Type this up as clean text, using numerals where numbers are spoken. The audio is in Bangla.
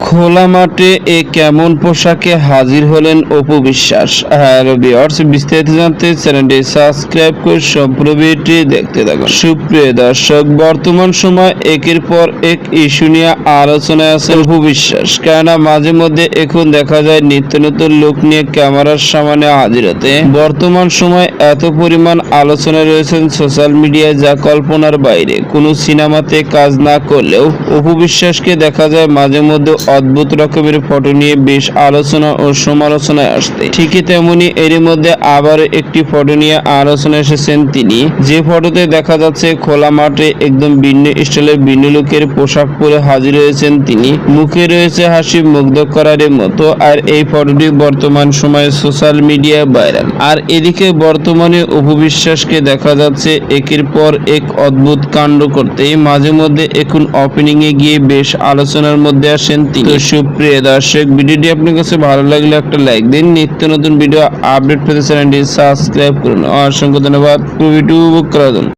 খোলা মাঠে কেমন পোশাকে হাজির হলেন অপু বিশ্বাস। হ্যালো ভিউয়ার্স, বিস্তারিত জানতে চ্যানেলটি সাবস্ক্রাইব করে সম্পূর্ণ ভিডিওটি দেখতে থাকুন। সুপ্রিয় দর্শক, বর্তমান সময় একের পর এক ইস্যু নিয়ে আলোচনায় আছেন অপু বিশ্বাস। কেননা মাঝে মধ্যে এখন দেখা যায় নিত্য নতুন লুক নিয়ে ক্যামেরার সামনে হাজির হতে। বর্তমান সময় এত পরিমাণ আলোচনায় রয়েছেন সোশ্যাল মিডিয়ায়, যা কল্পনার বাইরে। কোনো সিনেমাতে কাজ না করলেও অপু বিশ্বাসকে দেখা যায় মাঝে মধ্যে অদ্ভুত রকমের ফটো নিয়ে বেশ আলোচনা ও সমালোচনায় আসতে। ঠিকই তেমনি এরই মধ্যে আবার একটি ফটো নিয়ে আলোচনা এসেছেন তিনি, যে ফটোতে দেখা যাচ্ছে খোলা মাঠে একদম ভিন্ন স্টাইলের ভিন্ন লুকের পোশাক পরে হাজির হয়েছেন তিনি। মুখে রয়েছে হাসি মুগ্ধ করার মতো। আর এই ফটোটি বর্তমান সময়ে সোশ্যাল মিডিয়ায় ভাইরাল। আর এদিকে বর্তমানে অপু বিশ্বাসকে দেখা যাচ্ছে একের পর এক অদ্ভুত কাণ্ড করতে। মাঝে মধ্যে এখন ওপেনিং এ গিয়ে বেশ আলোচনার মধ্যে আসেন তিনি। তো সুপ্রিয় দর্শক, ভিডিওটি আপনার কাছে ভালো লাগলে একটা লাইক দিন। নিত্য নতুন ভিডিও আপডেট পেতে চ্যানেলটি সাবস্ক্রাইব করুন। অসংখ্য ধন্যবাদ ভিডিও উপভোগ করার জন্য।